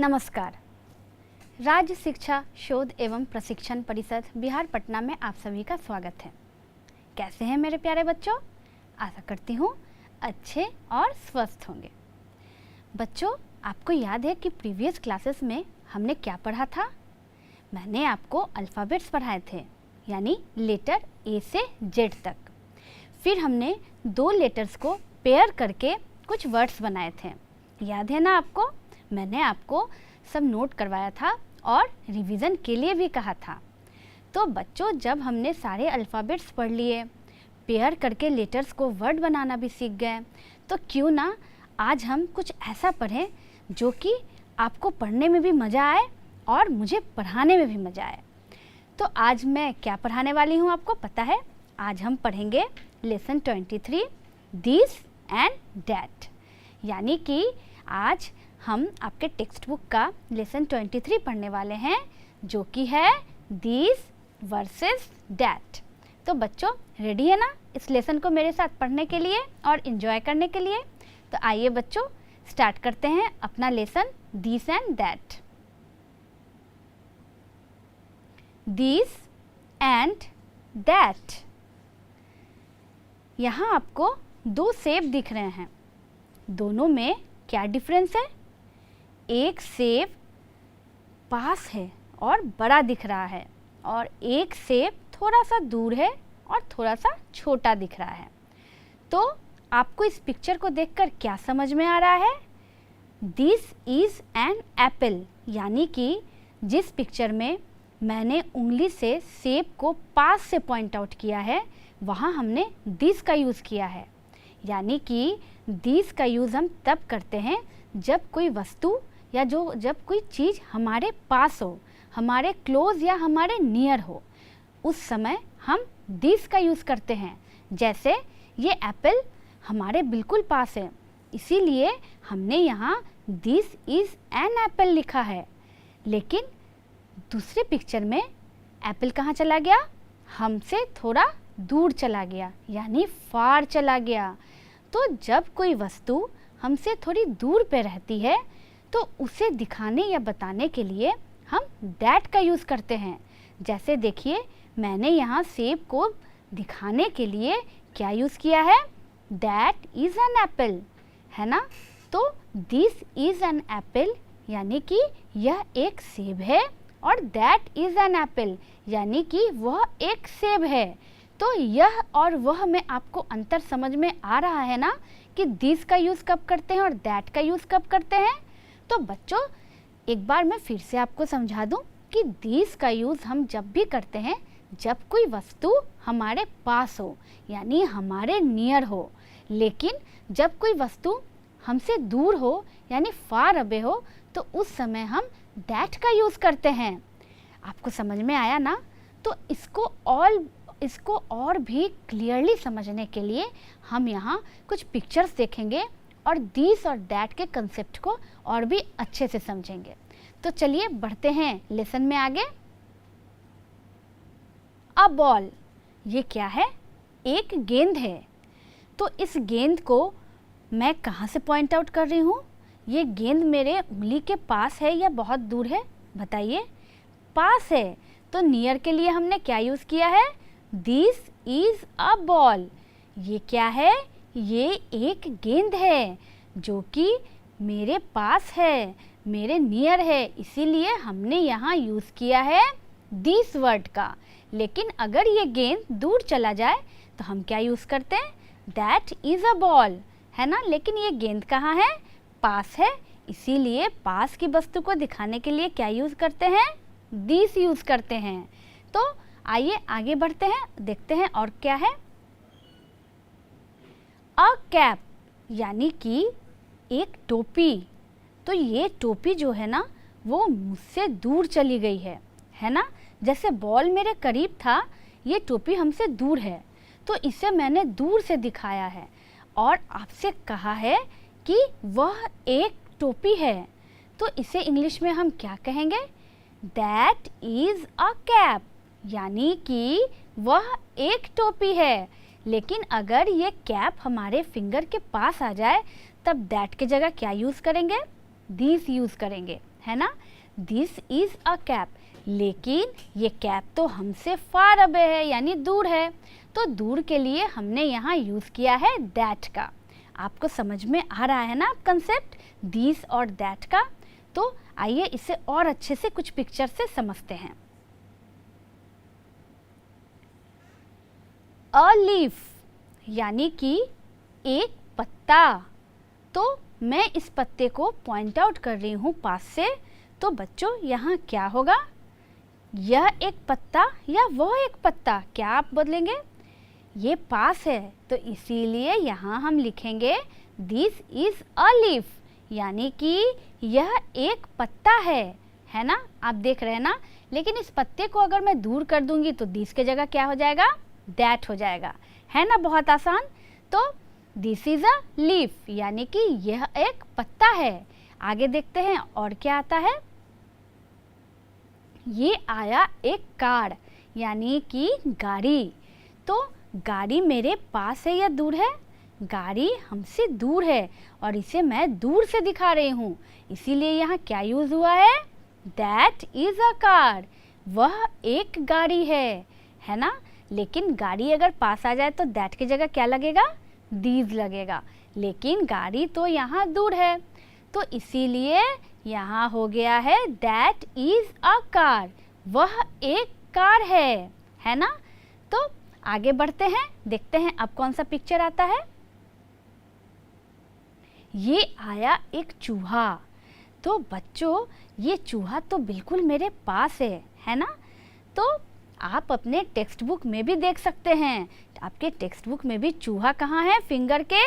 नमस्कार। राज्य शिक्षा शोध एवं प्रशिक्षण परिषद बिहार पटना में आप सभी का स्वागत है। कैसे हैं मेरे प्यारे बच्चों? आशा करती हूँ अच्छे और स्वस्थ होंगे। बच्चों, आपको याद है कि प्रीवियस क्लासेस में हमने क्या पढ़ा था? मैंने आपको अल्फ़ाबेट्स पढ़ाए थे, यानी लेटर ए से जेड तक। फिर हमने दो लेटर्स को पेयर करके कुछ वर्ड्स बनाए थे, याद है ना आपको? मैंने आपको सब नोट करवाया था और रिवीजन के लिए भी कहा था। तो बच्चों, जब हमने सारे अल्फ़ाबेट्स पढ़ लिए, पेयर करके लेटर्स को वर्ड बनाना भी सीख गए, तो क्यों ना आज हम कुछ ऐसा पढ़ें जो कि आपको पढ़ने में भी मज़ा आए और मुझे पढ़ाने में भी मज़ा आए। तो आज मैं क्या पढ़ाने वाली हूँ आपको पता है? आज हम पढ़ेंगे लेसन 23 दिस एंड दैट, यानी कि आज हम आपके टेक्स्ट बुक का लेसन 23 पढ़ने वाले हैं, जो कि है दिस वर्सेस दैट। तो बच्चों, रेडी है ना इस लेसन को मेरे साथ पढ़ने के लिए और इन्जॉय करने के लिए? तो आइए बच्चों, स्टार्ट करते हैं अपना lesson this and that. This and that. यहाँ आपको दो सेब दिख रहे हैं। दोनों में क्या डिफरेंस है? एक सेब पास है और बड़ा दिख रहा है, और एक सेब थोड़ा सा दूर है और थोड़ा सा छोटा दिख रहा है। तो आपको इस पिक्चर को देखकर क्या समझ में आ रहा है? दिस इज़ एन एप्पल, यानी कि जिस पिक्चर में मैंने उंगली से सेब को पास से पॉइंट आउट किया है, वहाँ हमने दिस का यूज़ किया है। यानी कि दिस का यूज़ हम तब करते हैं जब कोई वस्तु या जब कोई चीज़ हमारे पास हो, हमारे क्लोज या हमारे नियर हो, उस समय हम दिस का यूज़ करते हैं। जैसे ये एप्पल हमारे बिल्कुल पास है, इसीलिए हमने यहाँ दिस इज़ एन एप्पल लिखा है। लेकिन दूसरे पिक्चर में एप्पल कहाँ चला गया? हमसे थोड़ा दूर चला गया, यानी फार चला गया। तो जब कोई वस्तु हमसे थोड़ी दूर पे रहती है, तो उसे दिखाने या बताने के लिए हम दैट का यूज़ करते हैं। जैसे देखिए, मैंने यहाँ सेब को दिखाने के लिए क्या यूज़ किया है? दैट इज़ एन एप्पल, है ना? तो दिस इज़ एन एप्पल, यानी कि यह एक सेब है, और दैट इज़ एन एप्पल, यानी कि वह एक सेब है। तो यह और वह में आपको अंतर समझ में आ रहा है ना कि दिस का यूज़ कब करते हैं और दैट का यूज़ कब करते हैं? तो बच्चों, एक बार मैं फिर से आपको समझा दूं कि दिस का यूज़ हम जब भी करते हैं जब कोई वस्तु हमारे पास हो, यानी हमारे नियर हो। लेकिन जब कोई वस्तु हमसे दूर हो, यानी फार अवे हो, तो उस समय हम दैट का यूज़ करते हैं। आपको समझ में आया ना? तो इसको और भी क्लियरली समझने के लिए हम यहाँ कुछ पिक्चर्स देखेंगे और दिस और दैट के कंसेप्ट को और भी अच्छे से समझेंगे। तो चलिए बढ़ते हैं लेसन में आगे। अ बॉल, ये क्या है? एक गेंद है। तो इस गेंद को मैं कहाँ से पॉइंट आउट कर रही हूँ? ये गेंद मेरे उंगली के पास है या बहुत दूर है? बताइए। पास है, तो नियर के लिए हमने क्या यूज़ किया है? This is a ball. ये क्या है? ये एक गेंद है जो कि मेरे पास है, मेरे नियर है, इसीलिए हमने यहाँ यूज़ किया है दिस वर्ड का। लेकिन अगर ये गेंद दूर चला जाए तो हम क्या यूज़ करते हैं? दैट इज़ अ बॉल, है ना? लेकिन ये गेंद कहाँ है? पास है, इसीलिए पास की वस्तु को दिखाने के लिए क्या यूज़ करते हैं? दिस यूज़ करते हैं। तो आइए आगे बढ़ते हैं, देखते हैं और क्या है। अ कैप, यानी कि एक टोपी। तो ये टोपी जो है ना, वो मुझसे दूर चली गई है ना? जैसे बॉल मेरे करीब था, ये टोपी हमसे दूर है, तो इसे मैंने दूर से दिखाया है और आपसे कहा है कि वह एक टोपी है। तो इसे इंग्लिश में हम क्या कहेंगे? दैट इज़ अ कैप, यानी कि वह एक टोपी है। लेकिन अगर ये कैप हमारे फिंगर के पास आ जाए, तब दैट के जगह क्या यूज़ करेंगे? दिस यूज़ करेंगे, है ना। दिस इज़ अ कैप, लेकिन ये कैप तो हमसे फार अवे है, यानी दूर है। तो दूर के लिए हमने यहाँ यूज़ किया है दैट का। आपको समझ में आ रहा है ना कंसेप्ट दिस और दैट का। तो आइए इसे और अच्छे से कुछ पिक्चर से समझते हैं। अ लीफ यानी कि एक पत्ता। तो मैं इस पत्ते को पॉइंट आउट कर रही हूँ पास से। तो बच्चों यहाँ क्या होगा, यह एक पत्ता या वह एक पत्ता, क्या आप बदलेंगे? ये पास है तो इसीलिए यहाँ हम लिखेंगे दिस इज़ अ लीफ, यानी कि यह एक पत्ता है ना। आप देख रहे हैं ना। लेकिन इस पत्ते को अगर मैं दूर कर दूंगी तो दिस के जगह क्या हो जाएगा, दैट हो जाएगा, है ना। बहुत आसान। तो दिस इज़ अ लीफ यानी कि यह एक पत्ता है। आगे देखते हैं और क्या आता है। ये आया एक कार यानी कि गाड़ी। तो गाड़ी मेरे पास है या दूर है? गाड़ी हमसे दूर है और इसे मैं दूर से दिखा रही हूँ, इसीलिए यहाँ क्या यूज़ हुआ है, दैट इज़ अ कार, वह एक गाड़ी है ना। लेकिन गाड़ी अगर पास आ जाए तो दैट की जगह क्या लगेगा, दीज लगेगा। लेकिन गाड़ी तो यहाँ दूर है तो इसीलिए यहाँ हो गया है दैट इज़ अ कार, वह एक कार है ना। तो आगे बढ़ते हैं, देखते हैं अब कौन सा पिक्चर आता है। ये आया एक चूहा। तो बच्चों ये चूहा तो बिल्कुल मेरे पास है ना। तो आप अपने टेक्स्ट बुक में भी देख सकते हैं, आपके टेक्स्ट बुक में भी चूहा कहाँ है, फिंगर के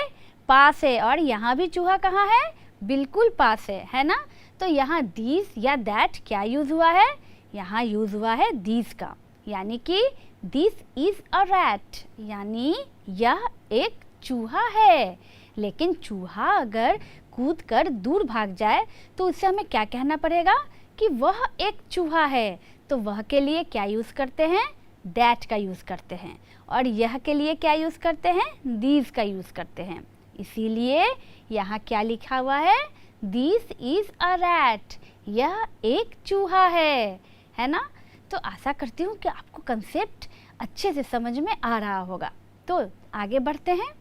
पास है। और यहाँ भी चूहा कहाँ है, बिल्कुल पास है ना। तो यहाँ दीज या दैट क्या यूज़ हुआ है, यहाँ यूज़ हुआ है दीज का, यानी कि दिस इज़ अ रैट, यानी यह एक चूहा है। लेकिन चूहा अगर कूद कर दूर भाग जाए तो उससे हमें क्या कहना पड़ेगा कि वह एक चूहा है। तो वह के लिए क्या यूज़ करते हैं, दैट का यूज़ करते हैं। और यह के लिए क्या यूज़ करते हैं, दीज का यूज़ करते हैं। इसीलिए यहाँ क्या लिखा हुआ है, दिस इज़ अ रैट, यह एक चूहा है ना। तो आशा करती हूँ कि आपको कंसेप्ट अच्छे से समझ में आ रहा होगा। तो आगे बढ़ते हैं।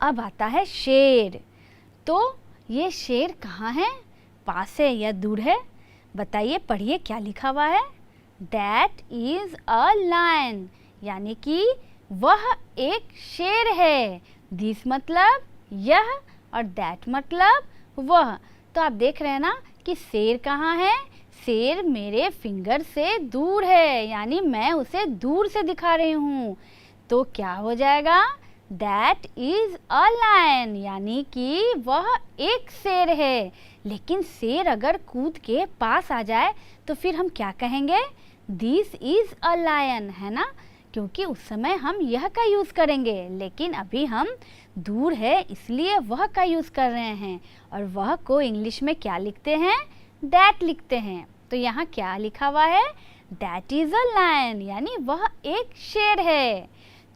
अब आता है शेर। तो ये शेर कहाँ है, पास है या दूर है? बताइए, पढ़िए क्या लिखा हुआ है, दैट इज़ अ लायन, यानी कि वह एक शेर है। दिस मतलब यह और दैट मतलब वह। तो आप देख रहे हैं ना कि शेर कहाँ है, शेर मेरे फिंगर से दूर है, यानी मैं उसे दूर से दिखा रही हूँ। तो क्या हो जाएगा, दैट इज़ अ लायन, यानी कि वह एक शेर है। लेकिन शेर अगर कूद के पास आ जाए तो फिर हम क्या कहेंगे, दिस इज़ अ लायन, है ना। क्योंकि उस समय हम यह का यूज़ करेंगे, लेकिन अभी हम दूर है इसलिए वह का यूज़ कर रहे हैं। और वह को इंग्लिश में क्या लिखते हैं, दैट लिखते हैं। तो यहाँ क्या लिखा हुआ है, दैट इज़ अ लायन, यानी वह एक शेर है।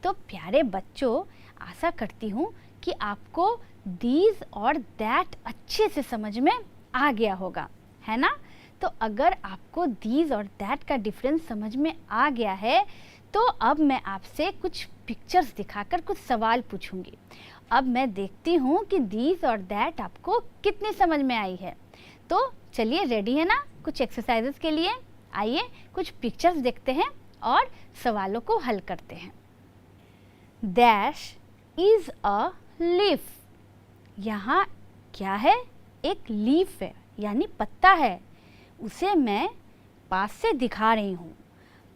तो प्यारे बच्चों, आशा करती हूँ कि आपको दीज और दैट अच्छे से समझ में आ गया होगा, है ना। तो अगर आपको दीज और दैट का डिफरेंस समझ में आ गया है तो अब मैं आपसे कुछ पिक्चर्स दिखाकर कुछ सवाल पूछूंगी। अब मैं देखती हूँ कि दीज और दैट आपको कितनी समझ में आई है। तो चलिए, रेडी है ना कुछ एक्सरसाइजेस के लिए? आइए कुछ पिक्चर्स देखते हैं और सवालों को हल करते हैं। डैश इज़ अ लीफ, यहाँ क्या है, एक लीफ है यानी पत्ता है, उसे मैं पास से दिखा रही हूँ।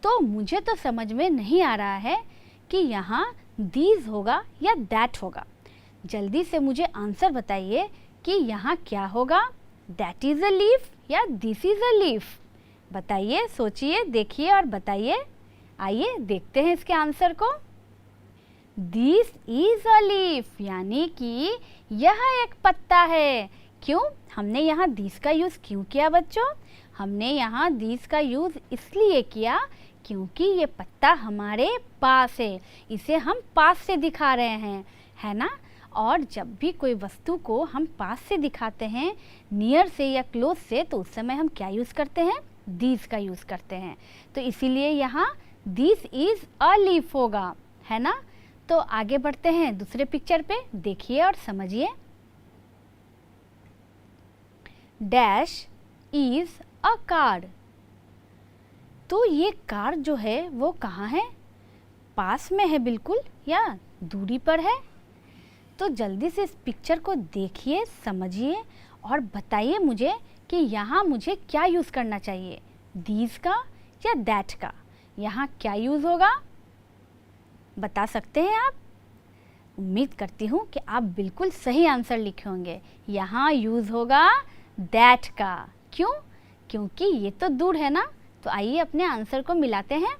तो मुझे तो समझ में नहीं आ रहा है कि यहाँ दीज होगा या दैट होगा। जल्दी से मुझे आंसर बताइए कि यहाँ क्या होगा, दैट इज़ अ लीफ या दिस इज़ अ लीफ? बताइए, सोचिए, देखिए और बताइए। आइए देखते हैं इसके आंसर को। दिस इज़ अ लीफ, यानी कि यह एक पत्ता है। क्यों हमने यहाँ दिस का यूज़ क्यों किया बच्चों? हमने यहाँ दिस का यूज़ इसलिए किया क्योंकि ये पत्ता हमारे पास है, इसे हम पास से दिखा रहे हैं, है ना। और जब भी कोई वस्तु को हम पास से दिखाते हैं, नियर से या क्लोज से, तो उस समय हम क्या यूज़ करते हैं? दिस का यूज़ करते हैं। तो इसीलिए यहाँ दिस इज़ अ लीफ होगा, है ना। तो आगे बढ़ते हैं दूसरे पिक्चर पे, देखिए और समझिए। Dash is a car. तो ये कार जो है वो कहाँ है? पास में है बिल्कुल या दूरी पर है? तो जल्दी से इस पिक्चर को देखिए, समझिए और बताइए मुझे कि यहाँ मुझे क्या यूज़ करना चाहिए, दीज का या दैट का। यहाँ क्या यूज़ होगा, बता सकते हैं आप? उम्मीद करती हूँ कि आप बिल्कुल सही आंसर लिखे होंगे। यहाँ यूज़ होगा दैट का। क्यों? क्योंकि ये तो दूर है ना। तो आइए अपने आंसर को मिलाते हैं।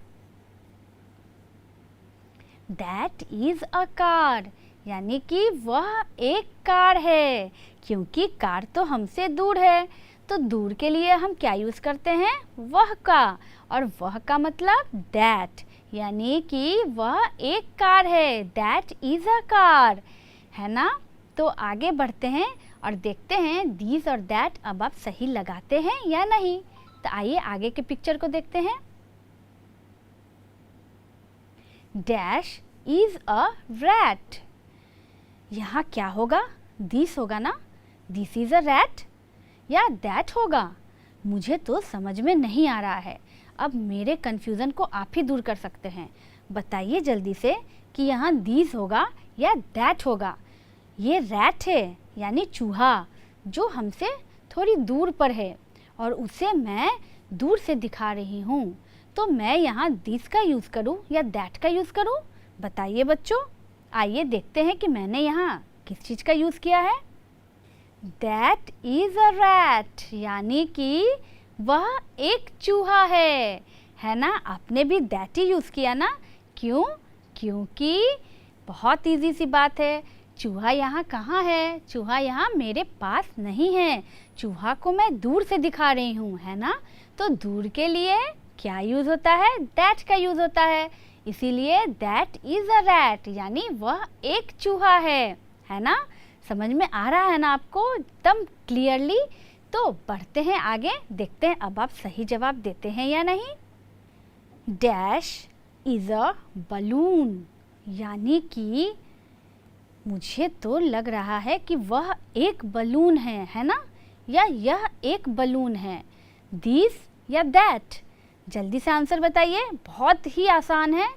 दैट इज़ अ कार, यानी कि वह एक कार है। क्योंकि कार तो हमसे दूर है, तो दूर के लिए हम क्या यूज़ करते हैं? वह का। और वह का मतलब दैट, यानी कि वह एक कार है। दैट इज़ अ कार, है ना। तो आगे बढ़ते हैं और देखते हैं दीज और दैट अब आप सही लगाते हैं या नहीं। तो आइए आगे के पिक्चर को देखते हैं। Dash is a rat. यहाँ क्या होगा? दिस होगा ना। दिस इज़ अ रैट या दैट होगा? मुझे तो समझ में नहीं आ रहा है। अब मेरे कन्फ्यूज़न को आप ही दूर कर सकते हैं। बताइए जल्दी से कि यहाँ दिस होगा या दैट होगा। ये रैट है यानी चूहा, जो हमसे थोड़ी दूर पर है और उसे मैं दूर से दिखा रही हूँ। तो मैं यहाँ दिस का यूज़ करूँ या दैट का यूज़ करूँ? बताइए बच्चों। आइए देखते हैं कि मैंने यहाँ किस चीज़ का यूज़ किया है। दैट इज़ अ रैट, यानी कि वह एक चूहा है ना। आपने भी दैट ही यूज़ किया ना। क्यों? क्योंकि बहुत इजी सी बात है। चूहा यहाँ कहाँ है? चूहा यहाँ मेरे पास नहीं है। चूहा को मैं दूर से दिखा रही हूँ, है ना। तो दूर के लिए क्या यूज़ होता है? दैट का यूज़ होता है। इसीलिए दैट इज़ अ रैट, यानी वह एक चूहा है ना। समझ में आ रहा है ना आपको एकदम क्लियरली। तो बढ़ते हैं आगे, देखते हैं अब आप सही जवाब देते हैं या नहीं। डैश इज़ अ बलून, यानी कि मुझे तो लग रहा है कि वह एक बलून है ना, या यह एक बलून है। दिस या दैट? जल्दी से आंसर बताइए, बहुत ही आसान है।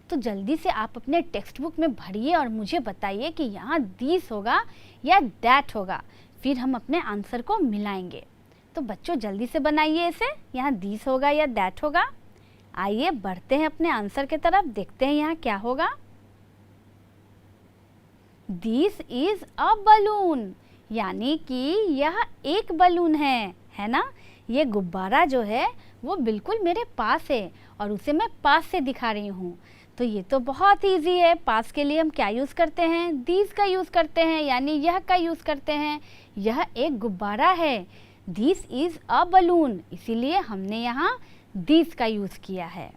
तो जल्दी से आप अपने टेक्स्ट बुक में भरिए और मुझे बताइए कि यहाँ दिस होगा या दैट होगा। फिर हम अपने आंसर को मिलाएंगे। तो बच्चों जल्दी से बनाइए इसे, यहाँ दिस होगा या दैट होगा। आइए बढ़ते हैं अपने आंसर की तरफ, देखते हैं यहाँ क्या होगा। दिस इज़ अ बलून, यानी कि यह एक बलून है ना। ये गुब्बारा जो है वो बिल्कुल मेरे पास है और उसे मैं पास से दिखा रही हूँ। तो ये तो बहुत इजी है। पास के लिए हम क्या यूज़ करते हैं? दिस का यूज़ करते हैं, यानी यह का यूज़ करते हैं। यह एक गुब्बारा है। दिस इज़ अ बलून, इसीलिए हमने यहाँ दिस का यूज़ किया है।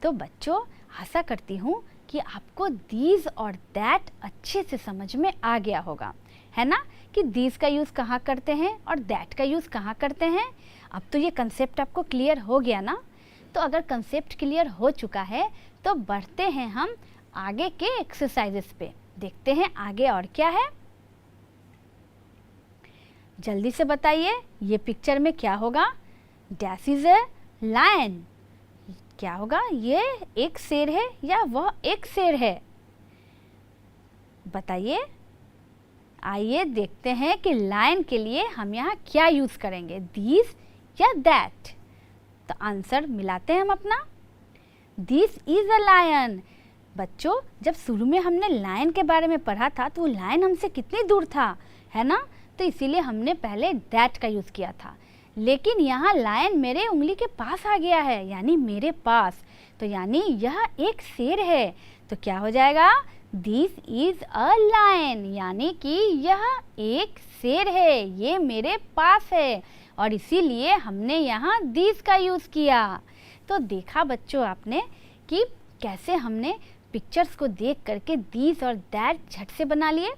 तो बच्चों आशा करती हूँ कि आपको दिस और दैट अच्छे से समझ में आ गया होगा, है ना, कि दिस का यूज़ कहाँ करते हैं और दैट का यूज़ कहाँ करते हैं। अब तो ये कंसेप्ट आपको क्लियर हो गया ना। तो अगर कंसेप्ट क्लियर हो चुका है तो बढ़ते हैं हम आगे के एक्सरसाइजेस पे, देखते हैं आगे और क्या है। जल्दी से बताइए, ये पिक्चर में क्या होगा? डैश इज ए लायन, क्या होगा? ये एक शेर है या वह एक शेर है? बताइए। आइए देखते हैं कि लायन के लिए हम यहाँ क्या यूज़ करेंगे, दिस या दैट। तो आंसर मिलाते हैं हम अपना। This is a lion. बच्चों जब शुरू में हमने लायन के बारे में पढ़ा था तो वो लायन हमसे कितनी दूर था, है ना। तो इसीलिए हमने पहले दैट का यूज़ किया था। लेकिन यहाँ लायन मेरे उंगली के पास आ गया है, यानी मेरे पास। तो यानी यह एक शेर है। तो क्या हो जाएगा? दिस इज़ अ लायन, यानी कि यह एक शेर है, ये मेरे पास है और इसीलिए हमने यहाँ दिस का यूज़ किया। तो देखा बच्चों आपने कि कैसे हमने पिक्चर्स को देख करके दिस और दैट झट से बना लिए।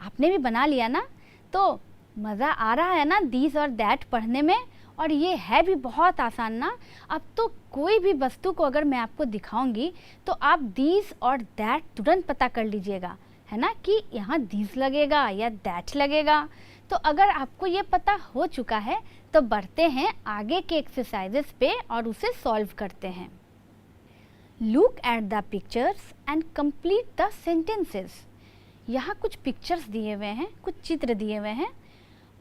आपने भी बना लिया ना? तो मज़ा आ रहा है ना दिस और दैट पढ़ने में? और ये है भी बहुत आसान ना। अब तो कोई भी वस्तु को अगर मैं आपको दिखाऊंगी तो आप दिस और दैट तुरंत पता कर लीजिएगा, है ना, कि यहाँ दिस लगेगा या दैट लगेगा। तो अगर आपको ये पता हो चुका है तो बढ़ते हैं आगे के एक्सरसाइजेस पे और उसे सॉल्व करते हैं। Look at the pictures and complete the sentences. यहाँ कुछ पिक्चर्स दिए हुए हैं, कुछ चित्र दिए हुए हैं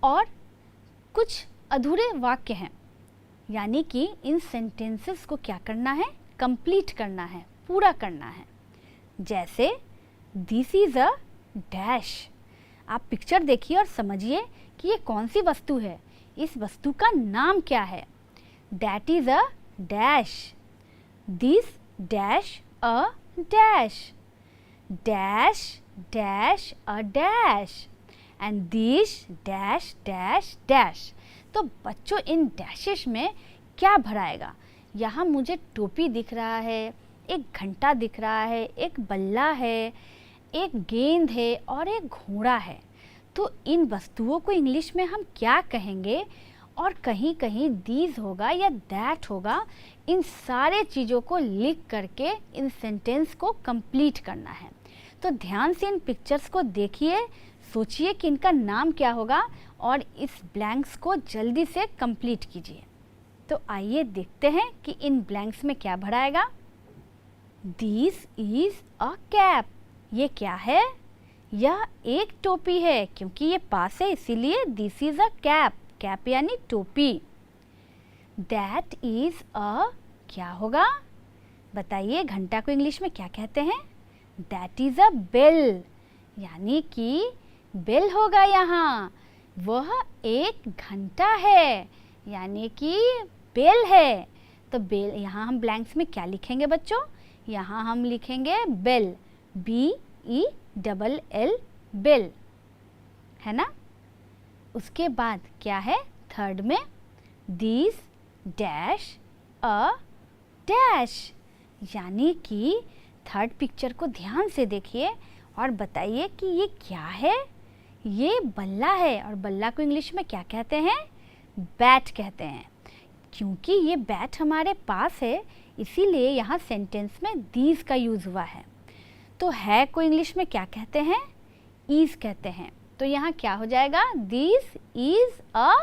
और कुछ अधूरे वाक्य हैं, यानी कि इन सेंटेंसेस को क्या करना है? कंप्लीट करना है, पूरा करना है। जैसे दिस इज़ अ डैश। आप पिक्चर देखिए और समझिए कि ये कौन सी वस्तु है, इस वस्तु का नाम क्या है? That is a dash. This dash a dash. Dash dash a dash and this dash dash dash. तो बच्चों इन डैशेस में क्या भराएगा? यहाँ मुझे टोपी दिख रहा है, एक घंटा दिख रहा है, एक बल्ला है, एक गेंद है और एक घोड़ा है। तो इन वस्तुओं को इंग्लिश में हम क्या कहेंगे? और कहीं कहीं दीज होगा या दैट होगा। इन सारे चीज़ों को लिख करके इन सेंटेंस को कंप्लीट करना है। तो ध्यान से इन पिक्चर्स को देखिए, सोचिए कि इनका नाम क्या होगा और इस ब्लैंक्स को जल्दी से कंप्लीट कीजिए। तो आइए देखते हैं कि इन ब्लैंक्स में क्या भराएगा। This is a cap. ये क्या है? यह एक टोपी है, क्योंकि ये पास है इसीलिए this is a cap. Cap यानी टोपी। दैट इज़ अ क्या होगा? बताइए, घंटा को इंग्लिश में क्या कहते हैं? दैट इज़ अ बेल, यानी कि बेल होगा यहाँ। वह एक घंटा है, यानी कि बेल है। तो बेल, यहाँ हम ब्लैंक्स में क्या लिखेंगे बच्चों? यहाँ हम लिखेंगे बेल, BELL, बेल, है ना। उसके बाद क्या है थर्ड में? दिस डैश अ डैश, यानी कि थर्ड पिक्चर को ध्यान से देखिए और बताइए कि ये क्या है? ये बल्ला है और बल्ला को इंग्लिश में क्या कहते हैं? बैट कहते हैं। क्योंकि ये बैट हमारे पास है इसीलिए यहाँ सेंटेंस में दीज का यूज़ हुआ है। तो है को इंग्लिश में क्या कहते हैं? इज़ कहते हैं। तो यहाँ क्या हो जाएगा? दिस इज़ अ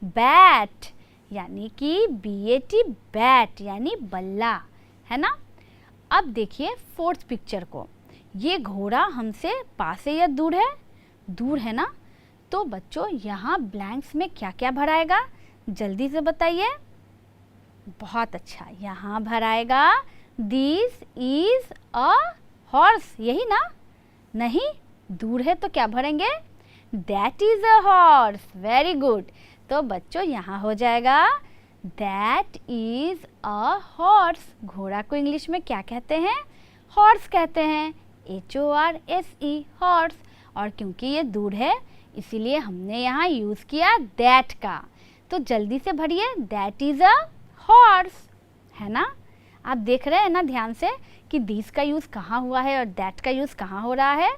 बैट, यानी कि BAT, बैट यानी बल्ला, है ना। अब देखिए फोर्थ पिक्चर को। ये घोड़ा हमसे पास है या दूर है? दूर है ना। तो बच्चों यहाँ ब्लैंक्स में क्या क्या भराएगा? जल्दी से बताइए। बहुत अच्छा, यहाँ भराएगा दिस इज़ अ हॉर्स, यही ना? नहीं, दूर है तो क्या भरेंगे? That is a horse. Very good. तो बच्चों यहाँ हो जाएगा दैट इज़ अ हॉर्स। घोड़ा को इंग्लिश में क्या कहते हैं? हॉर्स कहते हैं, HORSE, हॉर्स। और क्योंकि ये दूर है इसीलिए हमने यहाँ यूज़ किया दैट का। तो जल्दी से भरिए, दैट इज़ अ हॉर्स, है ना। आप देख रहे हैं ना ध्यान से कि दिस का यूज़ कहाँ हुआ है और दैट का यूज़ कहाँ हो रहा है।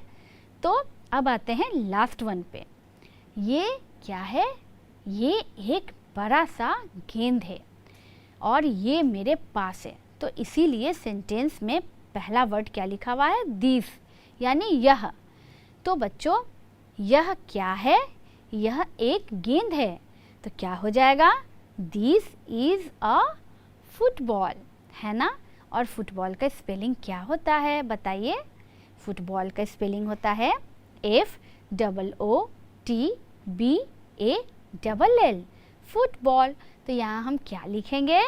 तो अब आते हैं लास्ट वन पे। ये क्या है? ये एक बड़ा सा गेंद है और ये मेरे पास है। तो इसीलिए सेंटेंस में पहला वर्ड क्या लिखा हुआ है? दिस, यानी यह। तो बच्चों यह क्या है? यह एक गेंद है। तो क्या हो जाएगा? दिस इज़ अ फुटबॉल, है ना। और फुटबॉल का स्पेलिंग क्या होता है बताइए? फुटबॉल का स्पेलिंग होता है FOOTBALL, फुटबॉल। तो यहाँ हम क्या लिखेंगे?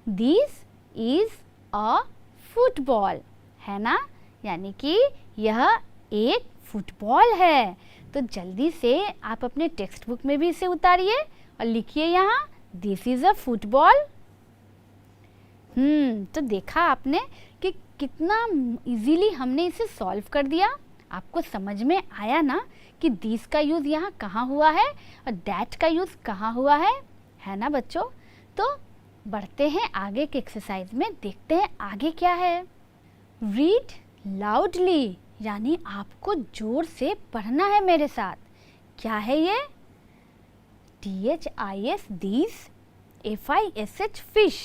दिस इज़ अ फुटबॉल, है ना, यानी कि यह एक फुटबॉल है। तो जल्दी से आप अपने टेक्स्ट बुक में भी इसे उतारिए और लिखिए यहाँ दिस इज़ अ फुटबॉल। तो देखा आपने कि कितना इजीली हमने इसे सॉल्व कर दिया। आपको समझ में आया ना कि दिस का यूज़ यहाँ कहाँ हुआ है और दैट का यूज़ कहाँ हुआ है ना बच्चों। तो बढ़ते हैं आगे के एक्सरसाइज में, देखते हैं आगे क्या है। रीड लाउडली यानी आपको जोर से पढ़ना है मेरे साथ। क्या है ये? THIS this, FISH fish.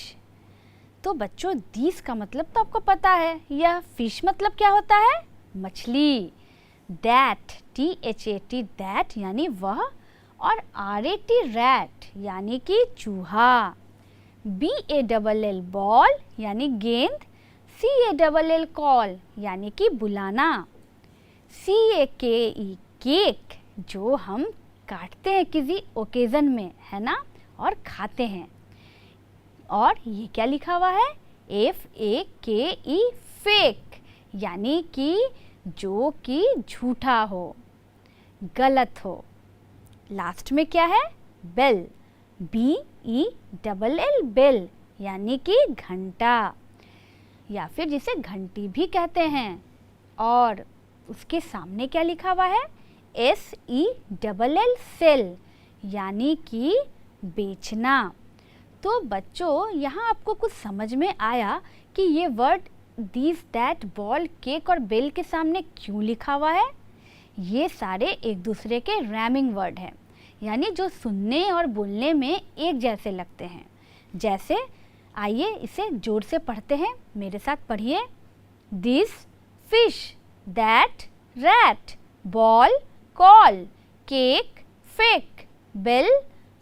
तो बच्चों दीस का मतलब तो आपको पता है, यह फिश मतलब क्या होता है? मछली। दैट, THAT दैट यानी वह, और RAT रैट यानी कि चूहा। BALL बॉल यानी गेंद। CALL कॉल यानी कि बुलाना। CAKE केक, जो हम काटते हैं किसी ओकेज़न में, है ना, और खाते हैं। और ये क्या लिखा हुआ है? FAKE फेक, यानी कि जो कि झूठा हो, गलत हो। लास्ट में क्या है? बेल, BELL बेल, यानी कि घंटा, या फिर जिसे घंटी भी कहते हैं। और उसके सामने क्या लिखा हुआ है? SELL सेल, यानी कि बेचना। तो बच्चों यहाँ आपको कुछ समझ में आया कि ये word this, that, ball, cake और बेल के सामने क्यों लिखा हुआ है? ये सारे एक दूसरे के रैमिंग वर्ड हैं, यानी जो सुनने और बोलने में एक जैसे लगते हैं। जैसे, आइए इसे जोर से पढ़ते हैं, मेरे साथ पढ़िए। This fish, that rat, ball call, cake fake, bell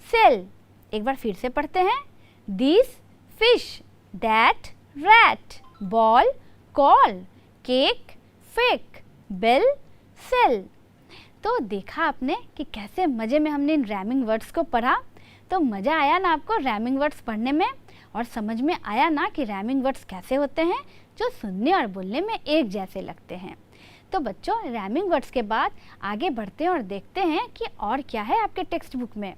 sell. एक बार फिर से पढ़ते हैं। This fish, that rat, ball call, cake fake, bell sell. तो देखा आपने कि कैसे मज़े में हमने इन रैमिंग वर्ड्स को पढ़ा। तो मज़ा आया ना आपको रैमिंग वर्ड्स पढ़ने में? और समझ में आया ना कि रैमिंग वर्ड्स कैसे होते हैं, जो सुनने और बोलने में एक जैसे लगते हैं। तो बच्चों रैमिंग वर्ड्स के बाद आगे बढ़ते हैं और देखते हैं कि और क्या है आपके टेक्स्ट बुक में।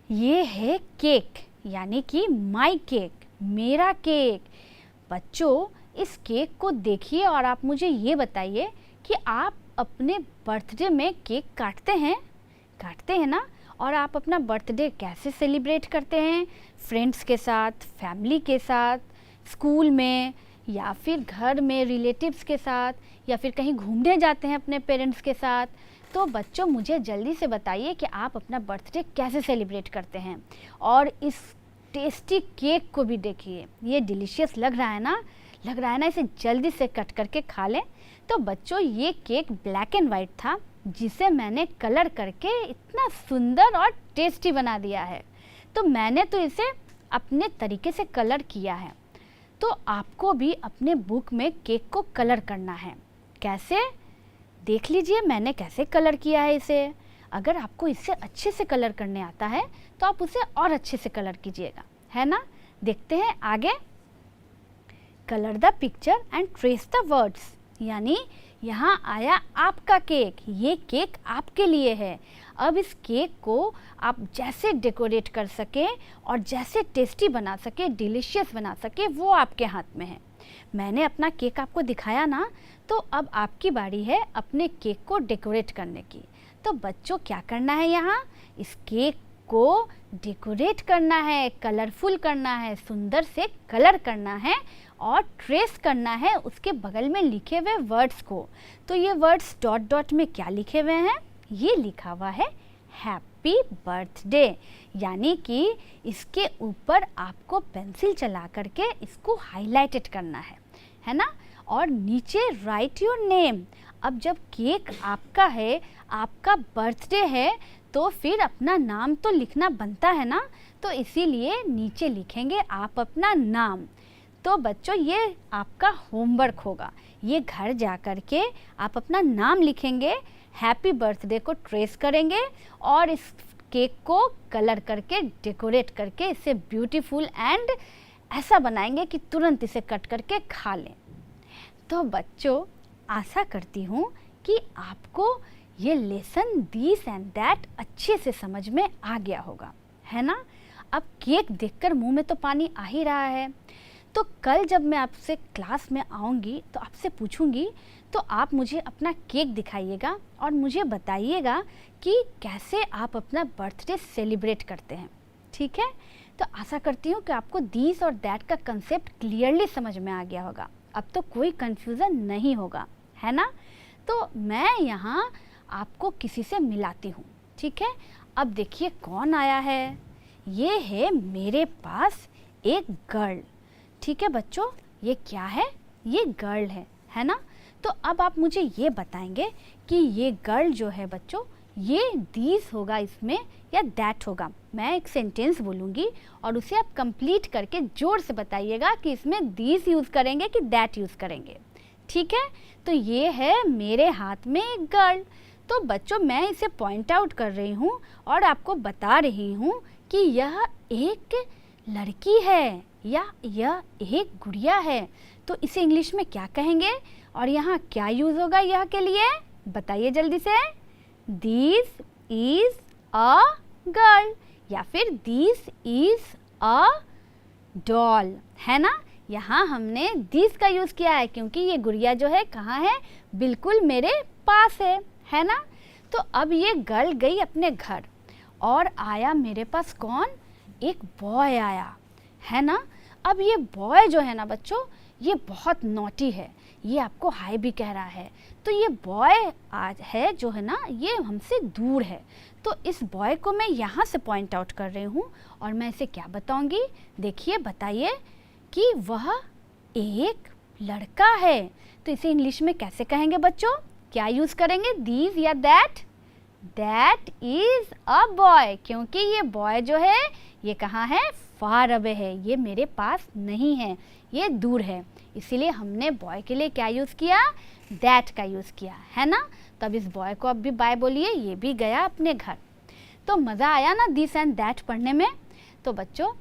ये है केक, यानी कि माई केक, मेरा केक। बच्चों इस केक को देखिए और आप मुझे ये बताइए कि आप अपने बर्थडे में केक काटते हैं ना? और आप अपना बर्थडे कैसे सेलिब्रेट करते हैं? फ्रेंड्स के साथ, फैमिली के साथ, स्कूल में, या फिर घर में रिलेटिव्स के साथ, या फिर कहीं घूमने जाते हैं अपने पेरेंट्स के साथ। तो बच्चों मुझे जल्दी से बताइए कि आप अपना बर्थडे कैसे सेलिब्रेट करते हैं। और इस टेस्टी केक को भी देखिए, ये डिलीशियस लग रहा है ना? इसे जल्दी से कट करके खा लें। तो बच्चों ये केक ब्लैक एंड वाइट था, जिसे मैंने कलर करके इतना सुंदर और टेस्टी बना दिया है। तो मैंने तो इसे अपने तरीके से कलर किया है। तो आपको भी अपने बुक में केक को कलर करना है। कैसे? देख लीजिए मैंने कैसे कलर किया है इसे। अगर आपको इससे अच्छे से कलर करने आता है तो आप उसे और अच्छे से कलर कीजिएगा, है ना? देखते हैं आगे। Colour the picture and trace the words, यानी यहाँ आया आपका केक। ये केक आपके लिए है। अब इस केक को आप जैसे डेकोरेट कर सके और जैसे टेस्टी बना सके, डिलीशियस बना सके, वो आपके हाथ में है। मैंने अपना केक आपको दिखाया ना, तो अब आपकी बारी है अपने केक को डेकोरेट करने की। तो बच्चों क्या करना है, यहाँ इस केक को डेकोरेट करना है, कलरफुल करना है, सुंदर से कलर करना है और ट्रेस करना है उसके बगल में लिखे हुए वर्ड्स को। तो ये वर्ड्स डॉट डॉट में क्या लिखे हुए हैं? ये लिखा हुआ है हैप्पी बर्थडे, यानी कि इसके ऊपर आपको पेंसिल चला करके इसको हाईलाइटेड करना है ना? और नीचे राइट योर नेम। अब जब केक आपका है, आपका बर्थडे है, तो फिर अपना नाम तो लिखना बनता है ना? तो इसीलिए नीचे लिखेंगे आप अपना नाम। तो बच्चों ये आपका होमवर्क होगा। ये घर जा कर के आप अपना नाम लिखेंगे, हैप्पी बर्थडे को ट्रेस करेंगे और इस केक को कलर करके डेकोरेट करके इसे ब्यूटीफुल एंड ऐसा बनाएंगे कि तुरंत इसे कट करके खा लें। तो बच्चों आशा करती हूँ कि आपको ये लेसन दिस एंड दैट अच्छे से समझ में आ गया होगा, है ना? अब केक देखकर मुंह में तो पानी आ ही रहा है। तो कल जब मैं आपसे क्लास में आऊँगी तो आपसे पूछूंगी, तो आप मुझे अपना केक दिखाइएगा और मुझे बताइएगा कि कैसे आप अपना बर्थडे सेलिब्रेट करते हैं, ठीक है? तो आशा करती हूँ कि आपको दिस और दैट का कंसेप्ट क्लियरली समझ में आ गया होगा। अब तो कोई कंफ्यूजन नहीं होगा, है ना। तो मैं यहाँ आपको किसी से मिलाती हूँ, ठीक है। अब देखिए कौन आया है, ये है मेरे पास एक गर्ल, ठीक है बच्चों। ये क्या है, ये गर्ल है ना। तो अब आप मुझे ये बताएंगे कि ये गर्ल जो है बच्चों, ये दीस होगा इसमें या दैट होगा। मैं एक सेंटेंस बोलूँगी और उसे आप कंप्लीट करके जोर से बताइएगा कि इसमें दीस यूज़ करेंगे कि दैट यूज़ करेंगे, ठीक है। तो ये है मेरे हाथ में एक गर्ल। तो बच्चों मैं इसे पॉइंट आउट कर रही हूँ और आपको बता रही हूँ कि यह एक लड़की है या यह एक गुड़िया है। तो इसे इंग्लिश में क्या कहेंगे और यहाँ क्या यूज़ होगा यह के लिए, बताइए जल्दी से। दिस इज़ अ गर्ल या फिर दिस इज़ अ डॉल, है ना। यहाँ हमने दिस का यूज़ किया है क्योंकि ये गुड़िया जो है कहाँ है, बिल्कुल मेरे पास है ना। तो अब ये गर्ल गई अपने घर और आया मेरे पास कौन, एक बॉय आया, है ना। अब ये बॉय जो है ना बच्चों, ये बहुत नॉटी है, ये आपको हाय भी कह रहा है। तो ये बॉय आज है जो है ना, ये हमसे दूर है। तो इस बॉय को मैं यहाँ से पॉइंट आउट कर रही हूँ और मैं इसे क्या बताऊँगी, देखिए बताइए कि वह एक लड़का है। तो इसे इंग्लिश में कैसे कहेंगे बच्चों, क्या यूज़ करेंगे, दीज या that. That is a boy, क्योंकि ये बॉय जो है ये कहाँ है, फार अवे है, ये मेरे पास नहीं है, ये दूर है। इसीलिए हमने बॉय के लिए क्या यूज़ किया, दैट का यूज़ किया, है ना। तो अब इस बॉय को अब भी बाय बोलिए, ये भी गया अपने घर। तो मज़ा आया ना दिस एंड दैट पढ़ने में। तो बच्चों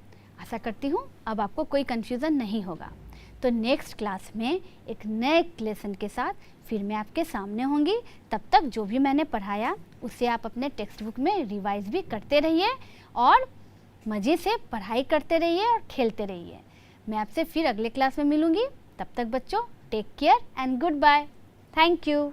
आशा करती हूँ अब आपको कोई कन्फ्यूज़न नहीं होगा। तो नेक्स्ट क्लास में एक नए लेसन के साथ फिर मैं आपके सामने होंगी। तब तक जो भी मैंने पढ़ाया उसे आप अपने टेक्स्ट बुक में रिवाइज भी करते रहिए और मज़े से पढ़ाई करते रहिए और खेलते रहिए। मैं आपसे फिर अगले क्लास में मिलूँगी। तब तक बच्चों take care and goodbye. Thank you.